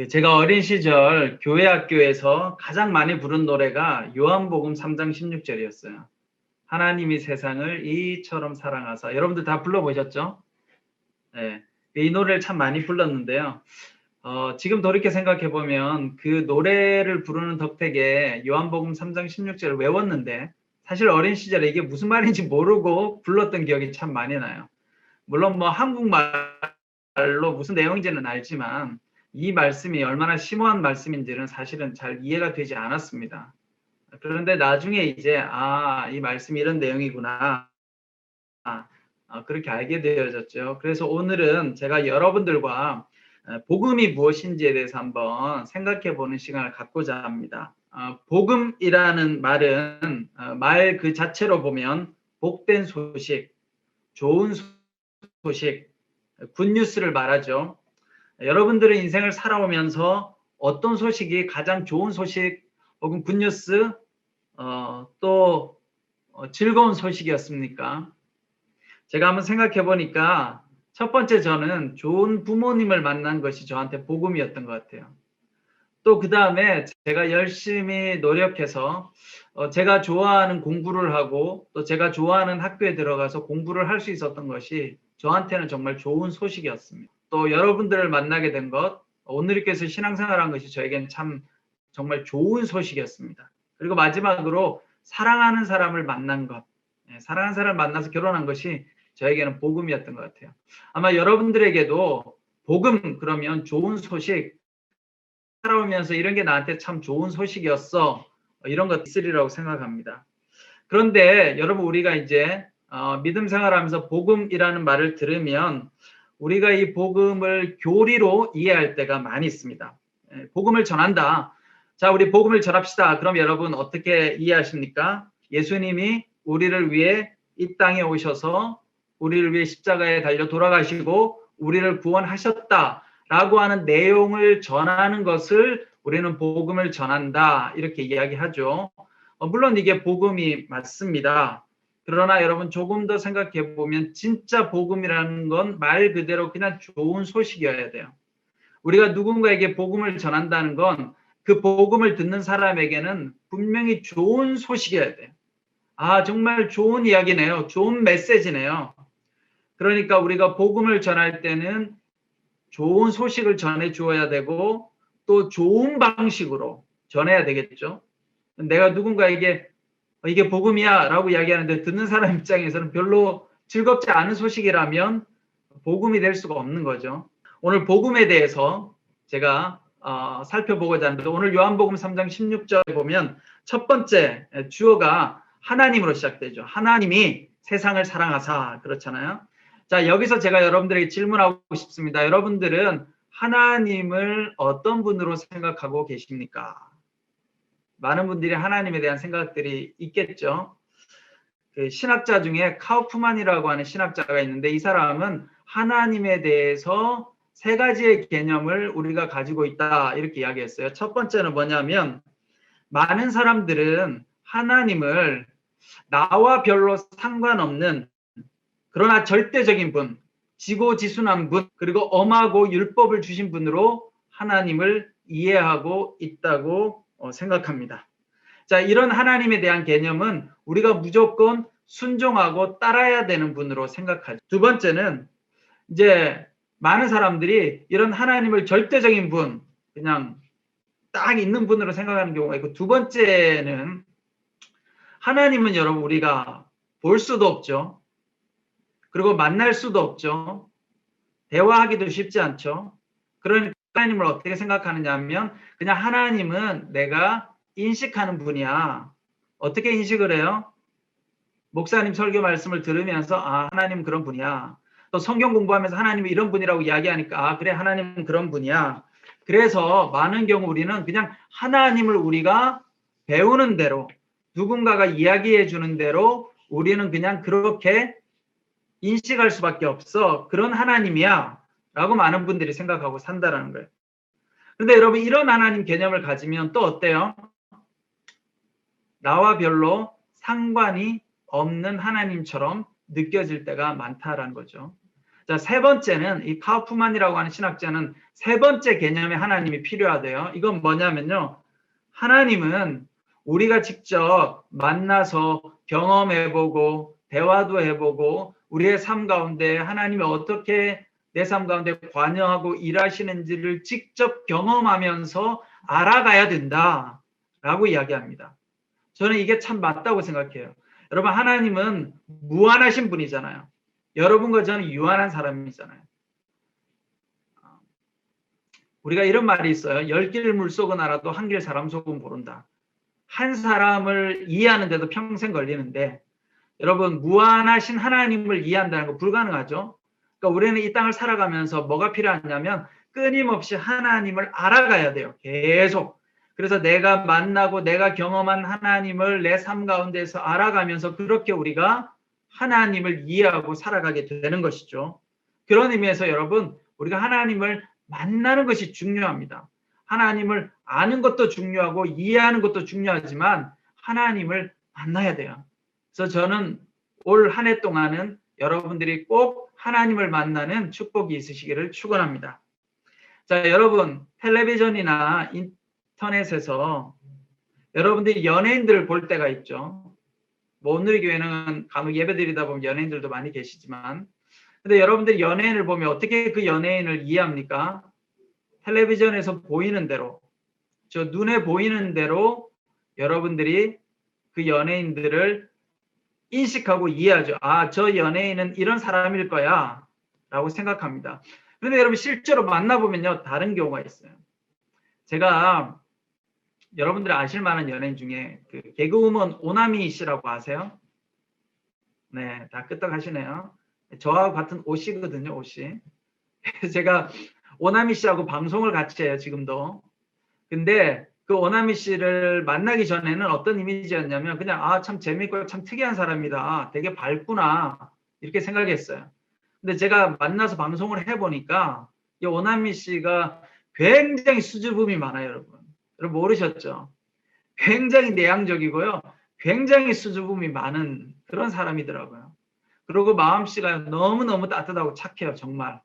제가 어린 시절 교회 학교에서 가장 많이 부른 노래가 요한복음 3장 16절이었어요. 하나님이 세상을 이처럼 사랑하사. 여러분들 다 불러보셨죠? 네. 이 노래를 참 많이 불렀는데요. 지금 돌이켜 생각해 보면 그 노래를 부르는 덕택에 요한복음 3장 16절을 외웠는데 사실 어린 시절에 이게 무슨 말인지 모르고 불렀던 기억이 참 많이 나요. 물론 뭐 한국말로 무슨 내용인지는 알지만 이 말씀이 얼마나 심오한 말씀인지는 사실은 잘 이해가 되지 않았습니다. 그런데 나중에 이제 이 말씀이 이런 내용이구나. 그렇게 알게 되어졌죠. 그래서 오늘은 제가 여러분들과 복음이 무엇인지에 대해서 한번 생각해 보는 시간을 갖고자 합니다. 복음이라는 말은 말 그 자체로 보면 복된 소식, 좋은 소식, 굿뉴스를 말하죠. 여러분들의 인생을 살아오면서 어떤 소식이 가장 좋은 소식 혹은 굿뉴스 또 즐거운 소식이었습니까? 제가 한번 생각해 보니까 첫 번째 저는 좋은 부모님을 만난 것이 저한테 복음이었던 것 같아요. 또 그 다음에 제가 열심히 노력해서 제가 좋아하는 공부를 하고 또 제가 좋아하는 학교에 들어가서 공부를 할 수 있었던 것이 저한테는 정말 좋은 소식이었습니다. 또 여러분들을 만나게 된 것, 오늘 이렇게 해서 신앙생활한 것이 저에게는 참 정말 좋은 소식이었습니다. 그리고 마지막으로 사랑하는 사람을 만난 것, 사랑하는 사람을 만나서 결혼한 것이 저에게는 복음이었던 것 같아요. 아마 여러분들에게도 복음 그러면 좋은 소식, 살아오면서 이런 게 나한테 참 좋은 소식이었어, 이런 것 있으리라고 생각합니다. 그런데 여러분, 우리가 이제 믿음 생활하면서 복음이라는 말을 들으면 우리가 이 복음을 교리로 이해할 때가 많이 있습니다. 복음을 전한다. 자, 우리 복음을 전합시다. 그럼 여러분 어떻게 이해하십니까? 예수님이 우리를 위해 이 땅에 오셔서 우리를 위해 십자가에 달려 돌아가시고 우리를 구원하셨다라고 하는 내용을 전하는 것을 우리는 복음을 전한다, 이렇게 이야기하죠. 물론 이게 복음이 맞습니다. 그러나 여러분 조금 더 생각해 보면 진짜 복음이라는 건 말 그대로 그냥 좋은 소식이어야 돼요. 우리가 누군가에게 복음을 전한다는 건 그 복음을 듣는 사람에게는 분명히 좋은 소식이어야 돼요. 정말 좋은 이야기네요. 좋은 메시지네요. 그러니까 우리가 복음을 전할 때는 좋은 소식을 전해 주어야 되고 또 좋은 방식으로 전해야 되겠죠. 내가 누군가에게 이게 복음이야 라고 이야기하는데 듣는 사람 입장에서는 별로 즐겁지 않은 소식이라면 복음이 될 수가 없는 거죠. 오늘 복음에 대해서 제가 살펴보고자 하는데, 오늘 요한복음 3장 16절에 보면 첫 번째 주어가 하나님으로 시작되죠. 하나님이 세상을 사랑하사, 그렇잖아요. 자, 여기서 제가 여러분들에게 질문하고 싶습니다. 여러분들은 하나님을 어떤 분으로 생각하고 계십니까? 많은 분들이 하나님에 대한 생각들이 있겠죠. 그 신학자 중에 카우프만이라고 하는 신학자가 있는데, 이 사람은 하나님에 대해서 세 가지의 개념을 우리가 가지고 있다, 이렇게 이야기했어요. 첫 번째는 뭐냐면, 많은 사람들은 하나님을 나와 별로 상관없는 그러나 절대적인 분, 지고지순한 분, 그리고 엄하고 율법을 주신 분으로 하나님을 이해하고 있다고 생각합니다. 자, 이런 하나님에 대한 개념은 우리가 무조건 순종하고 따라야 되는 분으로 생각하죠. 두 번째는 이제 많은 사람들이 이런 하나님을 절대적인 분, 그냥 딱 있는 분으로 생각하는 경우가 있고, 두 번째는 하나님은 여러분 우리가 볼 수도 없죠. 그리고 만날 수도 없죠. 대화하기도 쉽지 않죠. 그러니까 하나님을 어떻게 생각하느냐 하면 그냥 하나님은 내가 인식하는 분이야. 어떻게 인식을 해요? 목사님 설교 말씀을 들으면서 하나님은 그런 분이야. 또 성경 공부하면서 하나님이 이런 분이라고 이야기하니까 그래, 하나님은 그런 분이야. 그래서 많은 경우 우리는 그냥 하나님을 우리가 배우는 대로, 누군가가 이야기해 주는 대로 우리는 그냥 그렇게 인식할 수밖에 없어. 그런 하나님이야 라고 많은 분들이 생각하고 산다라는 거예요. 그런데 여러분, 이런 하나님 개념을 가지면 또 어때요? 나와 별로 상관이 없는 하나님처럼 느껴질 때가 많다라는 거죠. 자, 세 번째는 이 카우프만이라고 하는 신학자는 세 번째 개념의 하나님이 필요하대요. 이건 뭐냐면요. 하나님은 우리가 직접 만나서 경험해보고 대화도 해보고 우리의 삶 가운데 하나님이 어떻게 내 삶 가운데 관여하고 일하시는지를 직접 경험하면서 알아가야 된다라고 이야기합니다. 저는 이게 참 맞다고 생각해요. 여러분, 하나님은 무한하신 분이잖아요. 여러분과 저는 유한한 사람이잖아요. 우리가 이런 말이 있어요. 10길 물속은 알아도 한 길 사람 속은 모른다. 한 사람을 이해하는데도 평생 걸리는데 여러분, 무한하신 하나님을 이해한다는 거 불가능하죠. 그러니까 우리는 이 땅을 살아가면서 뭐가 필요하냐면 끊임없이 하나님을 알아가야 돼요. 계속. 그래서 내가 만나고 내가 경험한 하나님을 내 삶 가운데서 알아가면서 그렇게 우리가 하나님을 이해하고 살아가게 되는 것이죠. 그런 의미에서 여러분, 우리가 하나님을 만나는 것이 중요합니다. 하나님을 아는 것도 중요하고 이해하는 것도 중요하지만 하나님을 만나야 돼요. 그래서 저는 올 한 해 동안은 여러분들이 꼭 하나님을 만나는 축복이 있으시기를 축원합니다. 자, 여러분, 텔레비전이나 인터넷에서 여러분들이 연예인들을 볼 때가 있죠. 뭐 오늘의 교회는 간혹 예배드리다 보면 연예인들도 많이 계시지만, 근데 여러분들이 연예인을 보면 어떻게 그 연예인을 이해합니까? 텔레비전에서 보이는 대로, 저 눈에 보이는 대로 여러분들이 그 연예인들을 인식하고 이해하죠. 아, 저 연예인은 이런 사람일 거야 라고 생각합니다. 그런데 여러분 실제로 만나보면요, 다른 경우가 있어요. 제가 여러분들이 아실 만한 연예인 중에 그 개그우먼 오나미 씨라고 아세요? 네, 다 끄떡하시네요. 저하고 같은 옷이거든요, 옷이. 제가 오나미 씨하고 방송을 같이 해요, 지금도. 근데 그 오나미 씨를 만나기 전에는 어떤 이미지였냐면 그냥 아, 참 재밌고 참 특이한 사람이다. 되게 밝구나. 이렇게 생각했어요. 근데 제가 만나서 방송을 해보니까 이 오나미 씨가 굉장히 수줍음이 많아요, 여러분. 여러분 모르셨죠? 굉장히 내향적이고요. 굉장히 수줍음이 많은 그런 사람이더라고요. 그리고 마음씨가 너무너무 따뜻하고 착해요, 정말.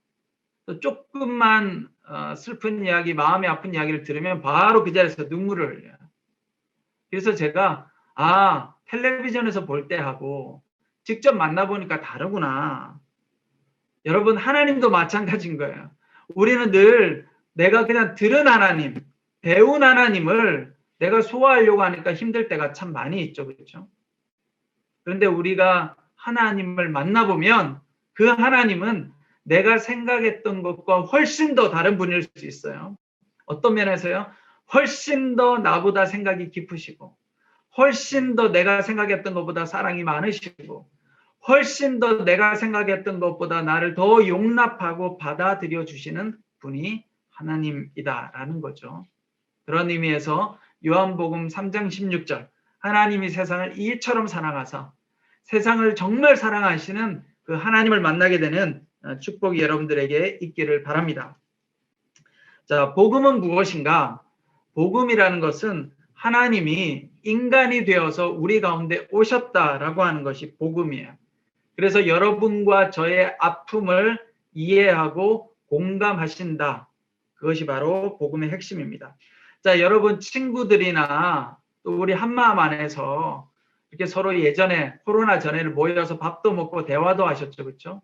조금만 슬픈 이야기, 마음이 아픈 이야기를 들으면 바로 그 자리에서 눈물을 흘려요. 그래서 제가 아, 텔레비전에서 볼 때하고 직접 만나보니까 다르구나. 여러분, 하나님도 마찬가지인 거예요. 우리는 늘 내가 그냥 들은 하나님, 배운 하나님을 내가 소화하려고 하니까 힘들 때가 참 많이 있죠. 그렇죠? 그런데 우리가 하나님을 만나보면 그 하나님은 내가 생각했던 것과 훨씬 더 다른 분일 수 있어요. 어떤 면에서요? 훨씬 더 나보다 생각이 깊으시고 훨씬 더 내가 생각했던 것보다 사랑이 많으시고 훨씬 더 내가 생각했던 것보다 나를 더 용납하고 받아들여 주시는 분이 하나님이다라는 거죠. 그런 의미에서 요한복음 3장 16절 하나님이 세상을 이처럼 사랑하사 세상을 정말 사랑하시는 그 하나님을 만나게 되는 축복이 여러분들에게 있기를 바랍니다. 자, 복음은 무엇인가? 복음이라는 것은 하나님이 인간이 되어서 우리 가운데 오셨다라고 하는 것이 복음이에요. 그래서 여러분과 저의 아픔을 이해하고 공감하신다. 그것이 바로 복음의 핵심입니다. 자, 여러분 친구들이나 또 우리 한마음 안에서 이렇게 서로 예전에 코로나 전에는 모여서 밥도 먹고 대화도 하셨죠. 그렇죠?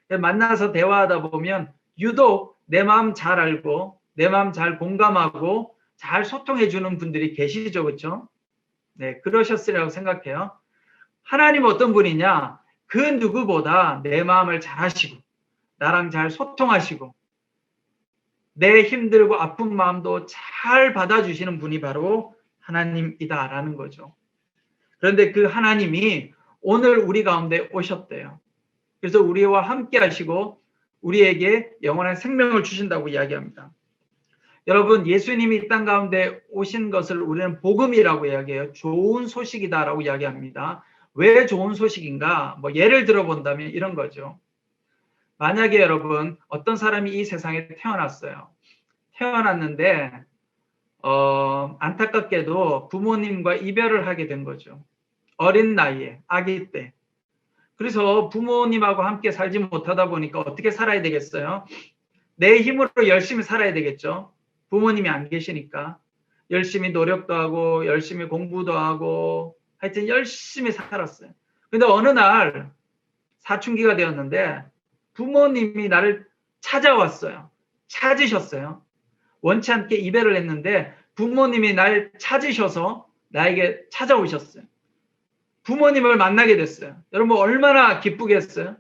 만나서 대화하다 보면 유독 내 마음 잘 알고 내 마음 잘 공감하고 잘 소통해 주는 분들이 계시죠. 그렇죠? 네, 그러셨으리라고 생각해요. 하나님은 어떤 분이냐? 그 누구보다 내 마음을 잘 아시고 나랑 잘 소통하시고 내 힘들고 아픈 마음도 잘 받아주시는 분이 바로 하나님이다라는 거죠. 그런데 그 하나님이 오늘 우리 가운데 오셨대요. 그래서 우리와 함께 하시고 우리에게 영원한 생명을 주신다고 이야기합니다. 여러분, 예수님이 이 땅 가운데 오신 것을 우리는 복음이라고 이야기해요. 좋은 소식이다라고 이야기합니다. 왜 좋은 소식인가? 뭐 예를 들어본다면 이런 거죠. 만약에 여러분 어떤 사람이 이 세상에 태어났어요. 태어났는데 안타깝게도 부모님과 이별을 하게 된 거죠. 어린 나이에, 아기 때. 그래서 부모님하고 함께 살지 못하다 보니까 어떻게 살아야 되겠어요? 내 힘으로 열심히 살아야 되겠죠. 부모님이 안 계시니까. 열심히 노력도 하고 열심히 공부도 하고 하여튼 열심히 살았어요. 근데 어느 날 사춘기가 되었는데 부모님이 나를 찾아왔어요. 찾으셨어요. 원치 않게 이별을 했는데 부모님이 날 찾으셔서 나에게 찾아오셨어요. 부모님을 만나게 됐어요. 여러분 얼마나 기쁘겠어요?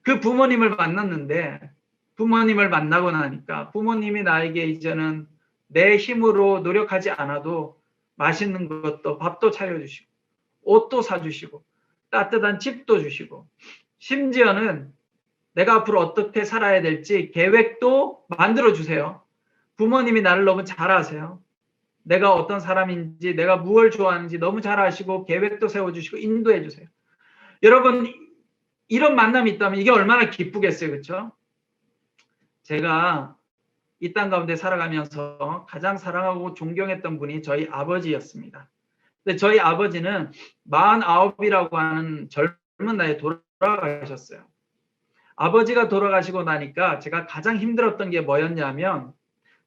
그 부모님을 만났는데 부모님을 만나고 나니까 부모님이 나에게 이제는 내 힘으로 노력하지 않아도 맛있는 것도 밥도 차려주시고 옷도 사주시고 따뜻한 집도 주시고 심지어는 내가 앞으로 어떻게 살아야 될지 계획도 만들어 주세요. 부모님이 나를 너무 잘 아세요. 내가 어떤 사람인지 내가 무엇을 좋아하는지 너무 잘 아시고 계획도 세워주시고 인도해 주세요. 여러분 이런 만남이 있다면 이게 얼마나 기쁘겠어요. 그렇죠? 제가 이 땅 가운데 살아가면서 가장 사랑하고 존경했던 분이 저희 아버지였습니다. 근데 저희 아버지는 49이라고 하는 젊은 나이에 돌아가셨어요. 아버지가 돌아가시고 나니까 제가 가장 힘들었던 게 뭐였냐면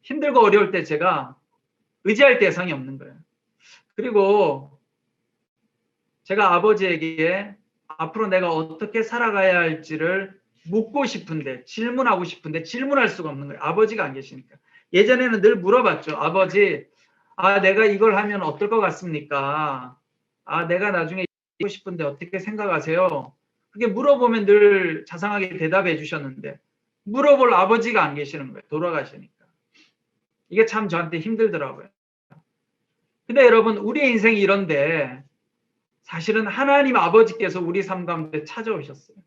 힘들고 어려울 때 제가 의지할 대상이 없는 거예요. 그리고 제가 아버지에게 앞으로 내가 어떻게 살아가야 할지를 묻고 싶은데 질문하고 싶은데 질문할 수가 없는 거예요. 아버지가 안 계시니까. 예전에는 늘 물어봤죠. 아버지, 내가 이걸 하면 어떨 것 같습니까? 내가 나중에 하고 싶은데 어떻게 생각하세요? 그게 물어보면 늘 자상하게 대답해 주셨는데 물어볼 아버지가 안 계시는 거예요. 돌아가시니까. 이게 참 저한테 힘들더라고요. 근데 여러분 우리의 인생이 이런데 사실은 하나님 아버지께서 우리 삶 가운데 찾아오셨어요.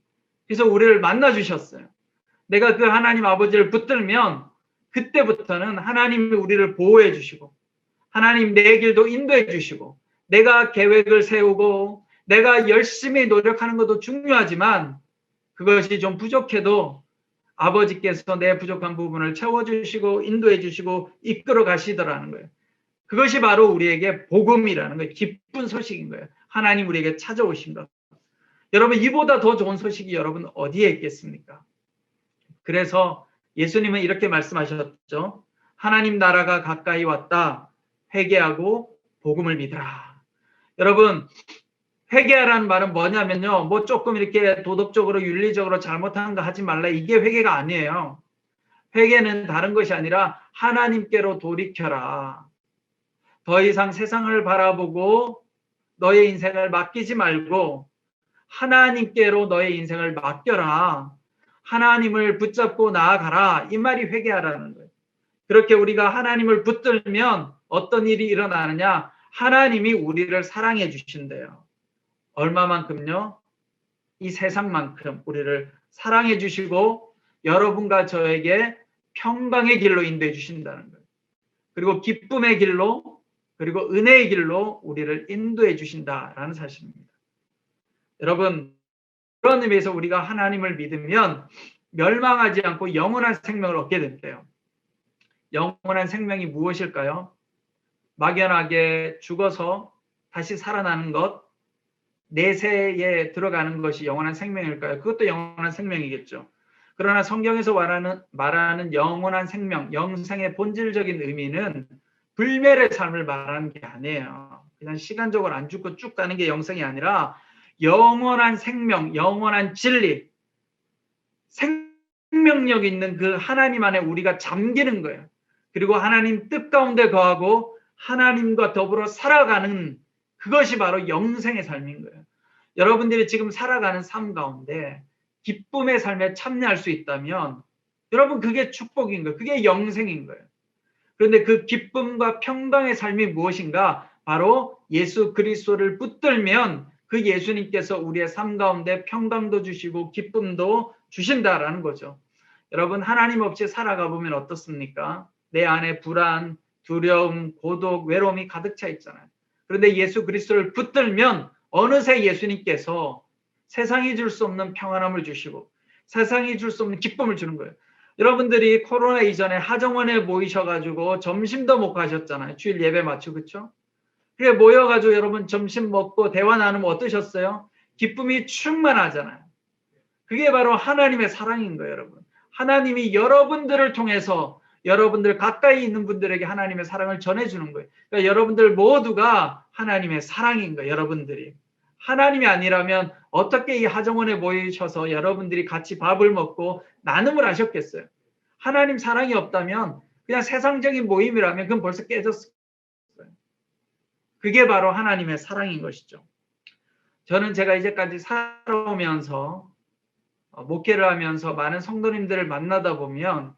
그래서 우리를 만나 주셨어요. 내가 그 하나님 아버지를 붙들면 그때부터는 하나님이 우리를 보호해 주시고 하나님 내 길도 인도해 주시고 내가 계획을 세우고 내가 열심히 노력하는 것도 중요하지만 그것이 좀 부족해도 아버지께서 내 부족한 부분을 채워주시고 인도해 주시고 이끌어 가시더라는 거예요. 그것이 바로 우리에게 복음이라는 거예요. 기쁜 소식인 거예요. 하나님 우리에게 찾아오신 것. 여러분 이보다 더 좋은 소식이 여러분 어디에 있겠습니까? 그래서 예수님은 이렇게 말씀하셨죠. 하나님 나라가 가까이 왔다. 회개하고 복음을 믿으라. 여러분 회개하라는 말은 뭐냐면요. 뭐 조금 이렇게 도덕적으로 윤리적으로 잘못한 거 하지 말라. 이게 회개가 아니에요. 회개는 다른 것이 아니라 하나님께로 돌이켜라. 더 이상 세상을 바라보고 너의 인생을 맡기지 말고 하나님께로 너의 인생을 맡겨라. 하나님을 붙잡고 나아가라. 이 말이 회개하라는 거예요. 그렇게 우리가 하나님을 붙들면 어떤 일이 일어나느냐? 하나님이 우리를 사랑해 주신대요. 얼마만큼요? 이 세상만큼 우리를 사랑해 주시고 여러분과 저에게 평강의 길로 인도해 주신다는 거예요. 그리고 기쁨의 길로 그리고 은혜의 길로 우리를 인도해 주신다라는 사실입니다. 여러분 그런 의미에서 우리가 하나님을 믿으면 멸망하지 않고 영원한 생명을 얻게 된대요. 영원한 생명이 무엇일까요? 막연하게 죽어서 다시 살아나는 것, 내세에 들어가는 것이 영원한 생명일까요? 그것도 영원한 생명이겠죠. 그러나 성경에서 말하는 영원한 생명, 영생의 본질적인 의미는 불멸의 삶을 말하는 게 아니에요. 그냥 시간적으로 안 죽고 쭉 가는 게 영생이 아니라 영원한 생명, 영원한 진리, 생명력 있는 그 하나님 안에 우리가 잠기는 거예요. 그리고 하나님 뜻 가운데 거하고 하나님과 더불어 살아가는 그것이 바로 영생의 삶인 거예요. 여러분들이 지금 살아가는 삶 가운데 기쁨의 삶에 참여할 수 있다면 여러분 그게 축복인 거예요. 그게 영생인 거예요. 그런데 그 기쁨과 평강의 삶이 무엇인가? 바로 예수 그리스도를 붙들면 그 예수님께서 우리의 삶 가운데 평강도 주시고 기쁨도 주신다라는 거죠. 여러분 하나님 없이 살아가 보면 어떻습니까? 내 안에 불안, 두려움, 고독, 외로움이 가득 차 있잖아요. 그런데 예수 그리스도를 붙들면 어느새 예수님께서 세상이 줄 수 없는 평안함을 주시고 세상이 줄 수 없는 기쁨을 주는 거예요. 여러분들이 코로나 이전에 하정원에 모이셔가지고 점심도 못 가셨잖아요. 주일 예배 맞추고 그렇죠? 그래 모여가지고 여러분 점심 먹고 대화 나누면 어떠셨어요? 기쁨이 충만하잖아요. 그게 바로 하나님의 사랑인 거예요, 여러분. 하나님이 여러분들을 통해서 여러분들 가까이 있는 분들에게 하나님의 사랑을 전해주는 거예요. 그러니까 여러분들 모두가 하나님의 사랑인 거예요, 여러분들이. 하나님이 아니라면 어떻게 이 하정원에 모이셔서 여러분들이 같이 밥을 먹고 나눔을 하셨겠어요? 하나님 사랑이 없다면 그냥 세상적인 모임이라면 그건 벌써 깨졌을 거예요. 그게 바로 하나님의 사랑인 것이죠. 저는 제가 이제까지 살아오면서 목회를 하면서 많은 성도님들을 만나다 보면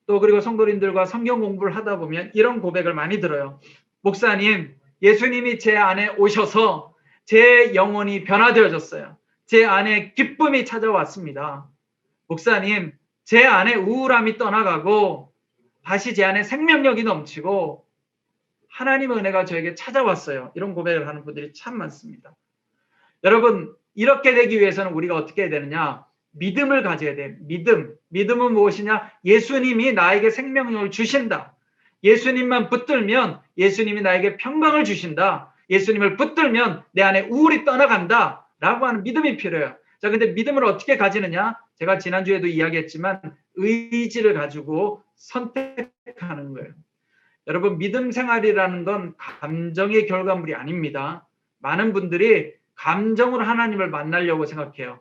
또 그리고 성도님들과 성경 공부를 하다 보면 이런 고백을 많이 들어요. 목사님, 예수님이 제 안에 오셔서 제 영혼이 변화되어졌어요. 제 안에 기쁨이 찾아왔습니다. 목사님, 제 안에 우울함이 떠나가고 다시 제 안에 생명력이 넘치고 하나님의 은혜가 저에게 찾아왔어요. 이런 고백을 하는 분들이 참 많습니다. 여러분, 이렇게 되기 위해서는 우리가 어떻게 해야 되느냐? 믿음을 가져야 돼. 믿음은 무엇이냐? 예수님이 나에게 생명력을 주신다. 예수님만 붙들면 예수님이 나에게 평강을 주신다. 예수님을 붙들면 내 안에 우울이 떠나간다. 라고 하는 믿음이 필요해요. 자, 근데 믿음을 어떻게 가지느냐? 제가 지난주에도 이야기했지만 의지를 가지고 선택하는 거예요. 여러분, 믿음 생활이라는 건 감정의 결과물이 아닙니다. 많은 분들이 감정으로 하나님을 만나려고 생각해요.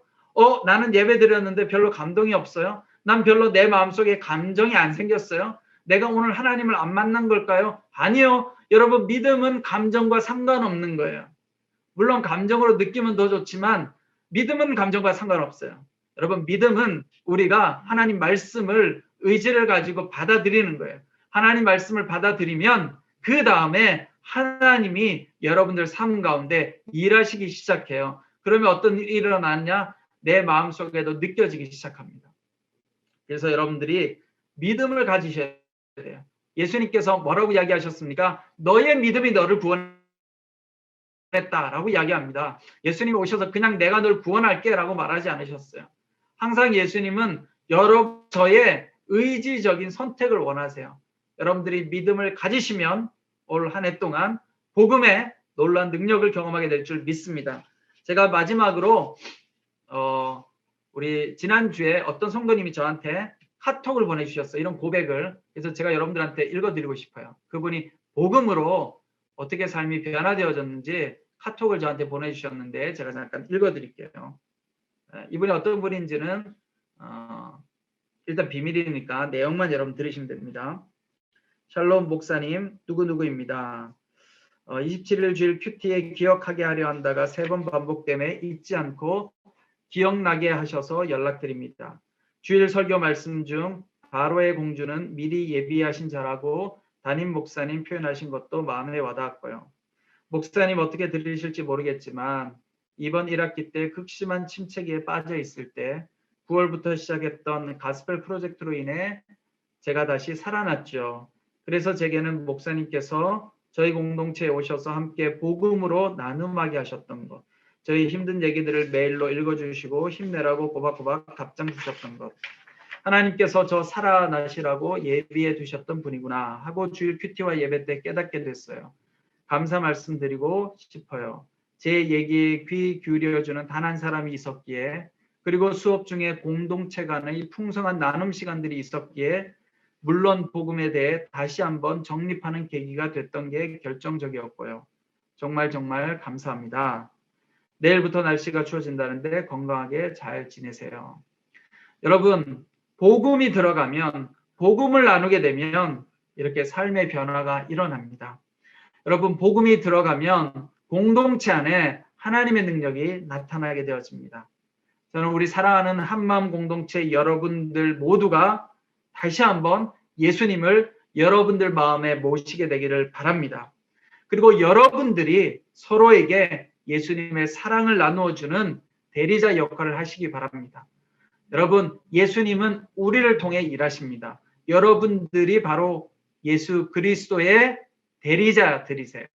나는 예배 드렸는데 별로 감동이 없어요. 난 별로 내 마음속에 감정이 안 생겼어요. 내가 오늘 하나님을 안 만난 걸까요? 아니요. 여러분, 믿음은 감정과 상관없는 거예요. 물론 감정으로 느끼면 더 좋지만 믿음은 감정과 상관없어요. 여러분, 믿음은 우리가 하나님 말씀을 의지를 가지고 받아들이는 거예요. 하나님 말씀을 받아들이면 그 다음에 하나님이 여러분들 삶 가운데 일하시기 시작해요. 그러면 어떤 일이 일어났냐? 내 마음속에도 느껴지기 시작합니다. 그래서 여러분들이 믿음을 가지셔야 돼요. 예수님께서 뭐라고 이야기하셨습니까? 너의 믿음이 너를 구원했다라고 이야기합니다. 예수님이 오셔서 그냥 내가 널 구원할게 라고 말하지 않으셨어요. 항상 예수님은 저의 의지적인 선택을 원하세요. 여러분들이 믿음을 가지시면 올 한 해 동안 복음의 놀라운 능력을 경험하게 될 줄 믿습니다. 제가 마지막으로 우리 지난주에 어떤 성도님이 저한테 카톡을 보내주셨어요. 이런 고백을. 그래서 제가 여러분들한테 읽어드리고 싶어요. 그분이 복음으로 어떻게 삶이 변화되어졌는지 카톡을 저한테 보내주셨는데 제가 잠깐 읽어드릴게요. 이분이 어떤 분인지는 일단 비밀이니까 내용만 여러분 들으시면 됩니다. 샬롬 목사님, 누구누구입니다. 27일 주일 큐티에 기억하게 하려 한다가 3번 반복됨에 잊지 않고 기억나게 하셔서 연락드립니다. 주일 설교 말씀 중 바로의 공주는 미리 예비하신 자라고 담임 목사님 표현하신 것도 마음에 와닿았고요. 목사님 어떻게 들으실지 모르겠지만 이번 1학기 때 극심한 침체기에 빠져 있을 때 9월부터 시작했던 가스펠 프로젝트로 인해 제가 다시 살아났죠. 그래서 제게는 목사님께서 저희 공동체에 오셔서 함께 복음으로 나눔하게 하셨던 것, 저희 힘든 얘기들을 메일로 읽어주시고 힘내라고 꼬박꼬박 답장 주셨던 것, 하나님께서 저 살아나시라고 예비해 두셨던 분이구나 하고 주일 큐티와 예배 때 깨닫게 됐어요. 감사 말씀드리고 싶어요. 제 얘기에 귀 기울여주는 단 한 사람이 있었기에, 그리고 수업 중에 공동체 간의 풍성한 나눔 시간들이 있었기에 물론 복음에 대해 다시 한번 정립하는 계기가 됐던 게 결정적이었고요. 정말 감사합니다. 내일부터 날씨가 추워진다는데 건강하게 잘 지내세요. 여러분, 복음이 들어가면, 복음을 나누게 되면 이렇게 삶의 변화가 일어납니다. 여러분, 복음이 들어가면 공동체 안에 하나님의 능력이 나타나게 되어집니다. 저는 우리 사랑하는 한마음 공동체 여러분들 모두가 다시 한번 예수님을 여러분들 마음에 모시게 되기를 바랍니다. 그리고 여러분들이 서로에게 예수님의 사랑을 나누어주는 대리자 역할을 하시기 바랍니다. 여러분, 예수님은 우리를 통해 일하십니다. 여러분들이 바로 예수 그리스도의 대리자들이세요.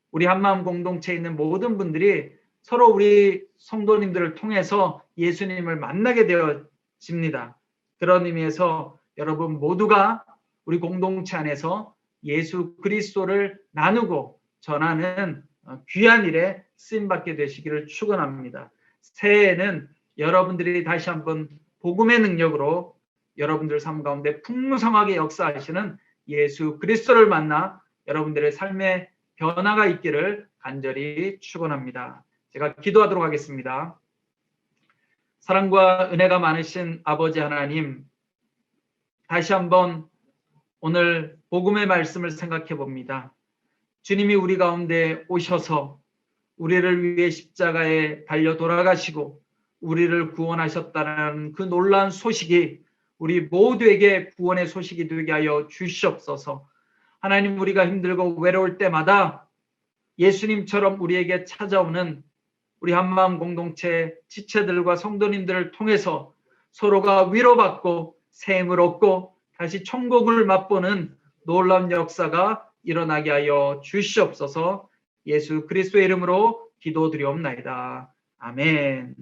우리 한마음 공동체에 있는 모든 분들이 서로 우리 성도님들을 통해서 예수님을 만나게 되어집니다. 그런 의미에서 여러분 모두가 우리 공동체 안에서 예수 그리스도를 나누고 전하는 귀한 일에 쓰임받게 되시기를 축원합니다. 새해에는 여러분들이 다시 한번 복음의 능력으로 여러분들 삶 가운데 풍성하게 역사하시는 예수 그리스도를 만나 여러분들의 삶에 변화가 있기를 간절히 축원합니다. 제가 기도하도록 하겠습니다. 사랑과 은혜가 많으신 아버지 하나님, 다시 한번 오늘 복음의 말씀을 생각해 봅니다. 주님이 우리 가운데 오셔서 우리를 위해 십자가에 달려 돌아가시고 우리를 구원하셨다는 그 놀라운 소식이 우리 모두에게 구원의 소식이 되게 하여 주시옵소서. 하나님, 우리가 힘들고 외로울 때마다 예수님처럼 우리에게 찾아오는 우리 한마음 공동체 지체들과 성도님들을 통해서 서로가 위로받고 새 힘을 얻고 다시 천국을 맛보는 놀라운 역사가 일어나게 하여 주시옵소서. 예수 그리스도의 이름으로 기도드리옵나이다. 아멘.